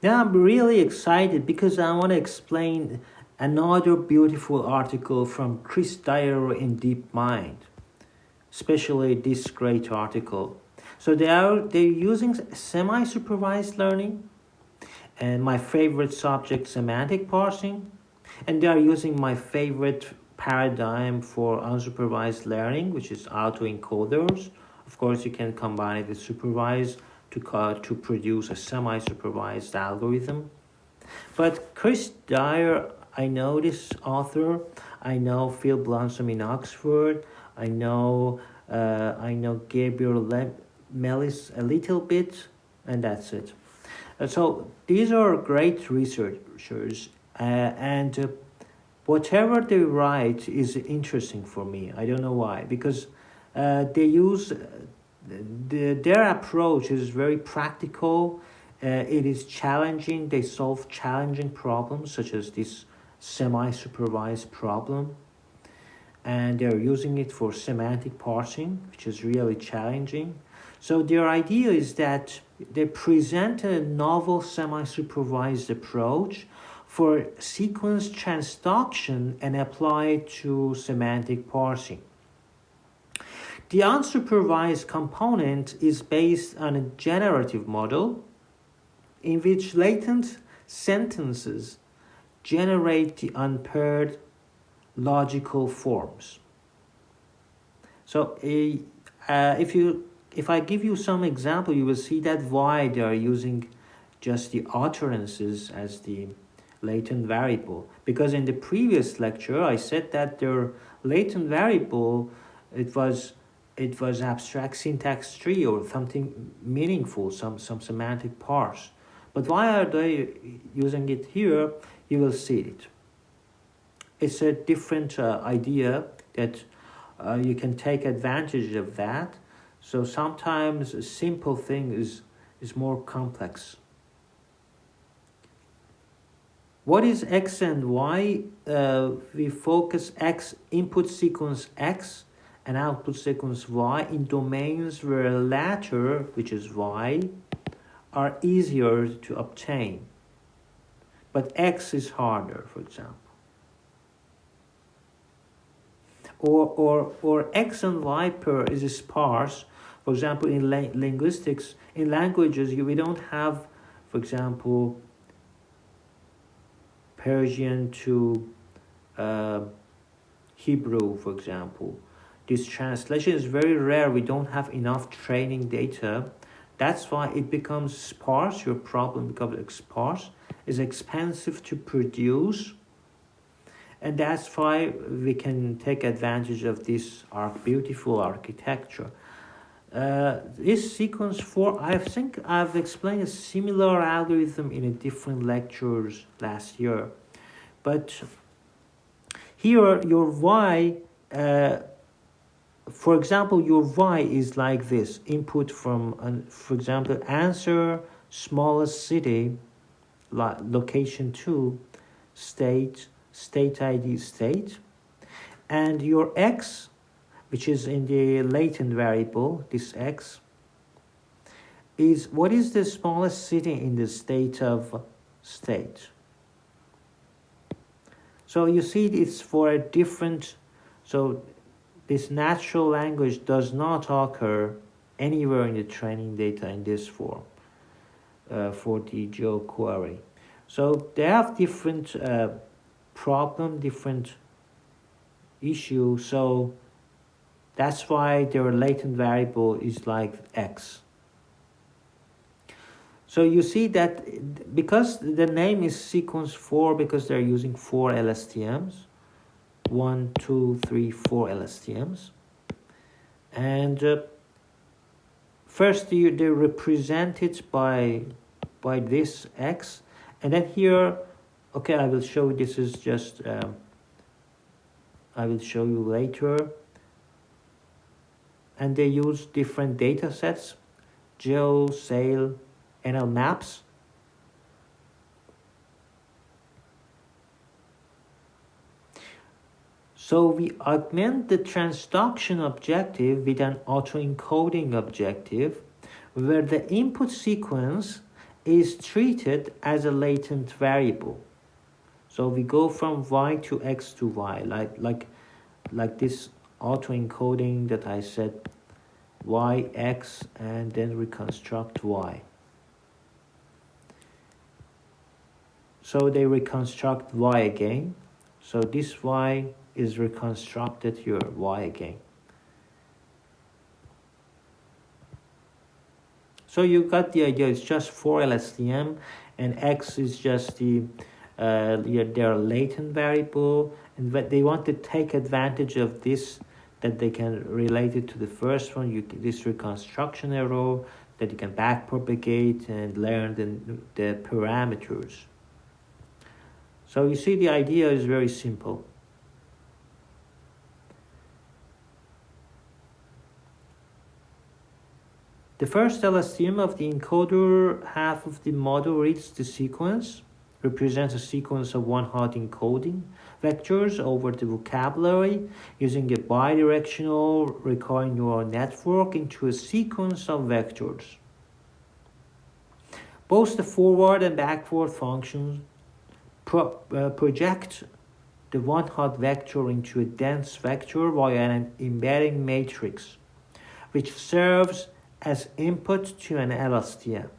Yeah, I'm really excited because I want to explain another beautiful article from Chris Dyer in DeepMind, especially this great article. So they're using semi-supervised learning and my favorite subject, semantic parsing, and they are using my favorite paradigm for unsupervised learning, which is autoencoders. Of course, you can combine it with supervised to produce a semi-supervised algorithm. But Chris Dyer, I know this author. I know Phil Blossom in Oxford. I know Gabriel Mellis a little bit, and that's it. So these are great researchers, and whatever they write is interesting for me. I don't know why, because they use their approach is very practical. It is challenging. They solve challenging problems such as this semi-supervised problem, and they're using it for semantic parsing, which is really challenging. So their idea is that they present a novel semi-supervised approach for sequence transduction and apply it to semantic parsing. The unsupervised component is based on a generative model in which latent sentences generate the unpaired logical forms. So if I give you some example, you will see that why they are using just the utterances as the latent variable. Because in the previous lecture, I said that their latent variable, it was abstract syntax tree or something meaningful, some semantic parse. But why are they using it here? You will see it. It's a different idea that you can take advantage of that. So sometimes a simple thing is more complex. What is X and Y? We focus X, input sequence X and output sequence Y in domains where the latter, which is Y, are easier to obtain. But X is harder, for example. Or X and Y pair is sparse. For example, in linguistics, in languages, we don't have, for example, Persian to Hebrew, for example. This translation is very rare. We don't have enough training data. That's why it becomes sparse. Your problem becomes sparse. It's expensive to produce. And that's why we can take advantage of this beautiful architecture. This sequence 4, I think I've explained a similar algorithm in a different lectures last year. But here your Y, for example, your Y is like this. Input from, for example, answer, smallest city, location 2, state ID state. And your X, which is in the latent variable, this X, is what is the smallest city in the state of state. So you see it's for a different, so this natural language does not occur anywhere in the training data in this form for the GeoQuery. So they have different problem, different issue, so that's why their latent variable is like X. So you see that because the name is sequence 4, because they're using 4 LSTMs, 1, 2, 3, 4 LSTMs, and first they represent it by this X, and then here, okay, I will show you. This is just I will show you later. And they use different data sets, Geo, Sail, NL maps. So we augment the transduction objective with an autoencoding objective where the input sequence is treated as a latent variable. So we go from y to x to y, like this autoencoding that I said, y, x, and then reconstruct y. So they reconstruct y again. So this y is reconstructed here, y again. So you got the idea, it's just 4 LSTM, and x is just their latent variable, and they want to take advantage of this, that they can relate it to the first one, this reconstruction error, that you can backpropagate and learn the parameters. So you see, the idea is very simple. The first LSTM of the encoder half of the model reads the sequence, represents a sequence of one-hot encoding vectors over the vocabulary using a bidirectional recurrent neural network into a sequence of vectors. Both the forward and backward functions project the one-hot vector into a dense vector via an embedding matrix, which serves as input to an LSTM,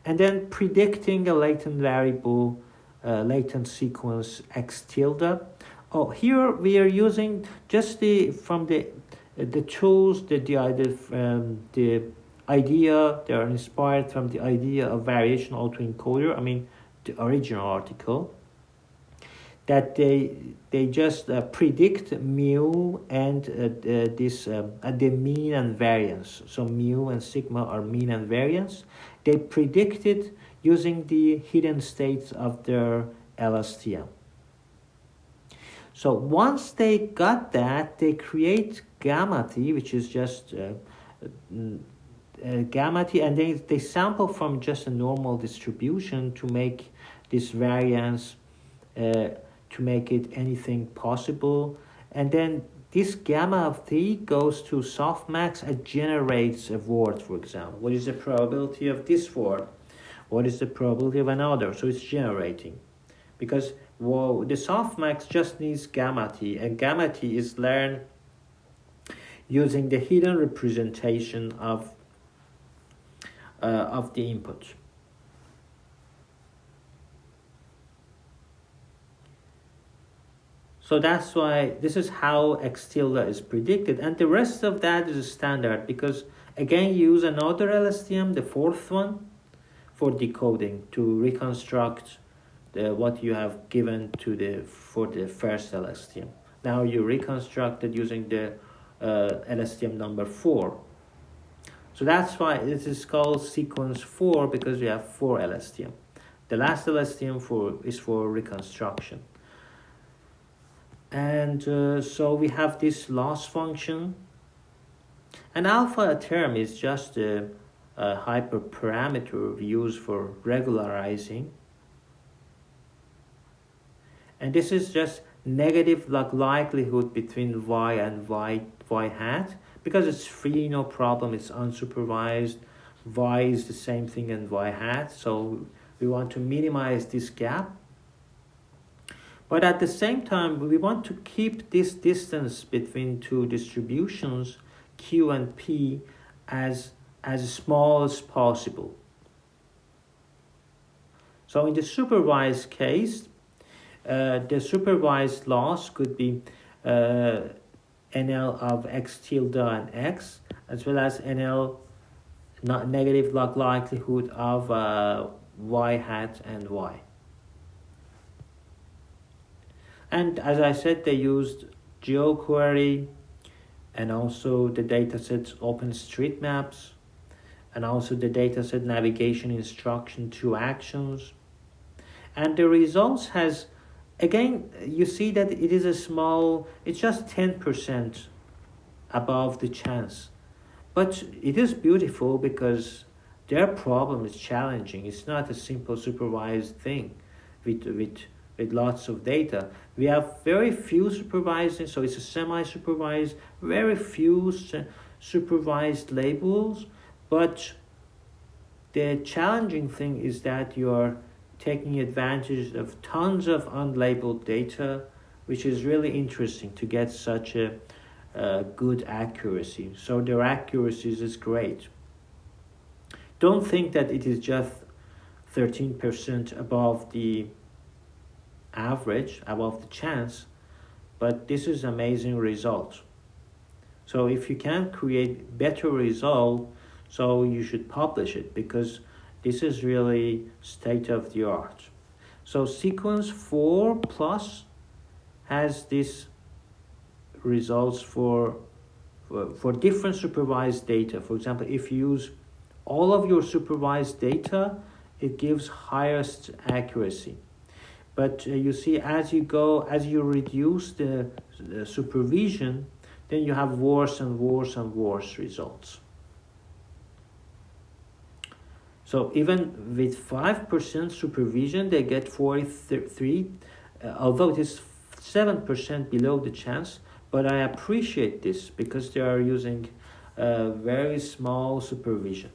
and then predicting a latent variable, latent sequence x tilde. Oh, here we are using just the tools that the idea, they are inspired from the idea of variation autoencoder. I mean, the original article, that they just predict mu and the mean and variance. So mu and sigma are mean and variance. They predict it using the hidden states of their LSTM. So once they got that, they create gamma t, which is just gamma t, and they sample from just a normal distribution to make this variance, to make it anything possible. And then this gamma of t goes to softmax and generates a word, for example. What is the probability of this word? What is the probability of another? So it's generating. Because the softmax just needs gamma t, and gamma t is learned using the hidden representation of the input. So that's why this is how x tilde is predicted, and the rest of that is standard, because again you use another LSTM, the fourth one, for decoding to reconstruct what you have given for the first LSTM. Now you reconstruct it using the LSTM number 4. So that's why it is called sequence 4, because we have 4 LSTM. The last LSTM is for reconstruction. And so we have this loss function. And alpha term is just a hyperparameter we use for regularizing. And this is just negative log likelihood between y and y hat. Because it's free, no problem, it's unsupervised. Y is the same thing as y hat. So we want to minimize this gap. But at the same time, we want to keep this distance between two distributions, Q and P, as small as possible. So in the supervised case, the supervised loss could be NL of x tilde and x, as well as NL negative log likelihood of y hat and y. And as I said, they used GeoQuery and also the dataset OpenStreetMaps and also the dataset navigation instruction 2 actions. And the results has, again, you see that it is it's just 10% above the chance. But it is beautiful because their problem is challenging. It's not a simple supervised thing with lots of data. We have very few supervised, so it's a semi-supervised, very few supervised labels, but The challenging thing is that you are taking advantage of tons of unlabeled data, which is really interesting to get such a good accuracy. So their accuracy is great. Don't think that it is just 13% above the average, above the chance, but this is amazing result. So if you can create better result, so you should publish it, because this is really state of the art. So sequence 4 plus has these results for different supervised data. For example, if you use all of your supervised data, it gives highest accuracy. But you see, as you reduce the supervision, then you have worse and worse and worse results. So even with 5% supervision, they get 43, although it is 7% below the chance. But I appreciate this because they are using very small supervision.